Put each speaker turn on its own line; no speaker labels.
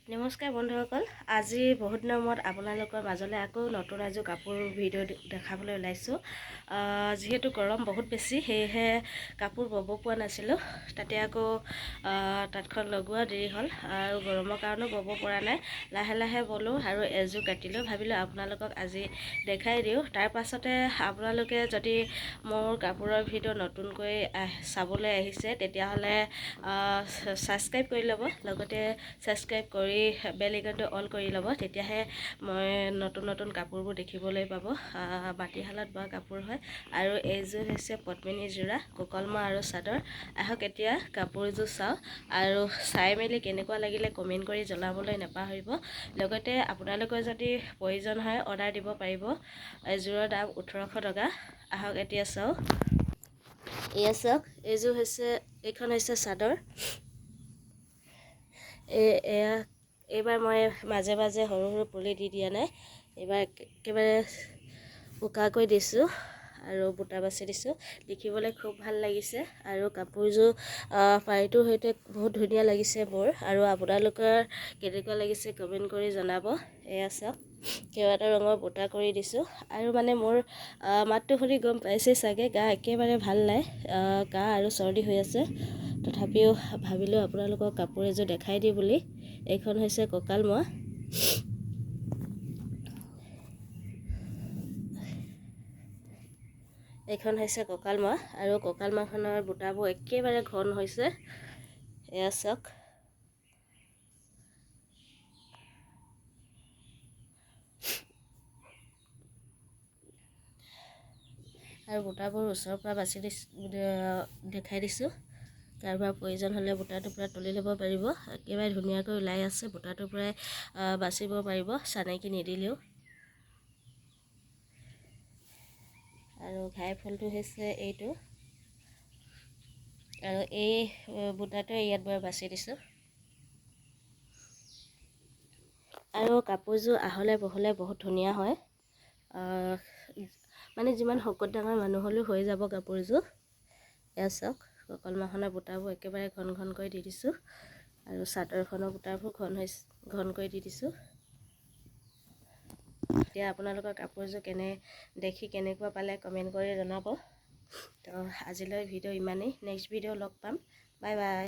নমস্কাৰ বন্ধুসকল, আজি বহুত দিনৰ মূৰত আপোনালোকৰ মাজলৈ আকৌ নতুন এযোৰ কাপোৰ ভিডিঅ' দেখাবলৈ ওলাইছোঁ। যিহেতু গৰম বহুত বেছি, সেয়েহে কাপোৰ বব পোৱা নাছিলোঁ। তাতে আকৌ তাঁতখন লগোৱা দেৰি হ'ল আৰু গৰমৰ কাৰণেও বব পৰা নাই। লাহে লাহে বলোঁ আৰু এযোৰ কাটিলোঁ। ভাবিলোঁ আপোনালোকক আজি দেখাই দিওঁ। তাৰ পাছতে আপোনালোকে যদি মোৰ কাপোৰৰ ভিডিঅ' নতুনকৈ চাবলৈ আহিছে তেতিয়াহ'লে ছাবস্ক্ৰাইব কৰি ল'ব, লগতে ছাবস্ক্ৰাইব কৰি বেল আইকনটো অল কৰি ল'ব। তেতিয়াহে মই নতুন নতুন কাপোৰবোৰ দেখিবলৈ পাব। মাটিশালত বোৱা কাপোৰ হয় আৰু এইযোৰ হৈছে পদ্মিনী যোৰা, কোকলমা আৰু চাদৰ। আহক এতিয়া কাপোৰযোৰ চাওঁ আৰু চাই মেলি কেনেকুৱা লাগিলে কমেণ্ট কৰি জনাবলৈ নাপাহৰিব। লগতে আপোনালোকৰ যদি প্ৰয়োজন হয় অৰ্ডাৰ দিব পাৰিব। এযোৰৰ দাম 1800 টকা। আহক এতিয়া চাওঁ। এয়া চাওক, এইখন হৈছে চাদৰ। এইবাৰ মই মাজে মাজে সৰু সৰু পুলি দি দিয়া নাই, এইবাৰ একেবাৰে উকাকৈ দিছোঁ আৰু বুটা বাচি দিছোঁ। দেখিবলৈ খুব ভাল লাগিছে আৰু কাপোৰযোৰ পাৰিটোৰ সৈতে বহুত ধুনীয়া লাগিছে মোৰ। আৰু আপোনালোকৰ কেনেকুৱা লাগিছে কমেণ্ট কৰি জনাব। এয়া চাওক, কেইবাটা ৰঙৰ বুটা কৰি দিছোঁ আৰু মানে মোৰ মাতটো শুনি গম পাইছে চাগে, গা একেবাৰে ভাল নাই, কাহ আৰু চৰ্দি হৈ আছে। তথাপিও ভাবিলোঁ আপোনালোকক কাপোৰ এযোৰ দেখাই দিওঁ বুলি। এইখন হৈছে কঁকালমৰা। এইখন হৈছে কঁকালমৰা আৰু কঁকালমৰাখনৰ বুটাবোৰ একেবাৰে ঘন হৈছে। এয়া চাওক। আৰু বুটাবোৰ ওচৰৰ পৰা বাছি দেখাই দিছোঁ। কাৰোবাৰ প্ৰয়োজন হ'লে বুটাটোৰ পৰা তুলি ল'ব পাৰিব। একেবাৰে ধুনীয়াকৈ ওলাই আছে, বুটাটোৰ পৰাই বাচিব পাৰিব চানেকি নিদিলেও। আৰু ঘাই ফুলটো হৈছে এইটো, আৰু এই বুটাটোৱে ইয়াত মই বাছি দিছোঁ। আৰু কাপোৰযোৰ আহলে বহলে বহুত ধুনীয়া হয়। মানে যিমান শকত ডাঙৰ মানুহ হ'লেও হৈ যাব কাপোৰযোৰ। এয়া চাওক, কঁকালমাখনৰ বুটাবোৰ একেবাৰে ঘন ঘনকৈ দি দিছোঁ আৰু চাদৰখনৰ বুটাবোৰ ঘনকৈ দি দিছোঁ। এতিয়া আপোনালোকৰ কাপোৰযোৰ দেখি কেনেকুৱা পালে কমেণ্ট কৰি জনাব। তো আজিলৈ ভিডিঅ' ইমানেই। নেক্সট ভিডিঅ' লগ পাম। Bye bye.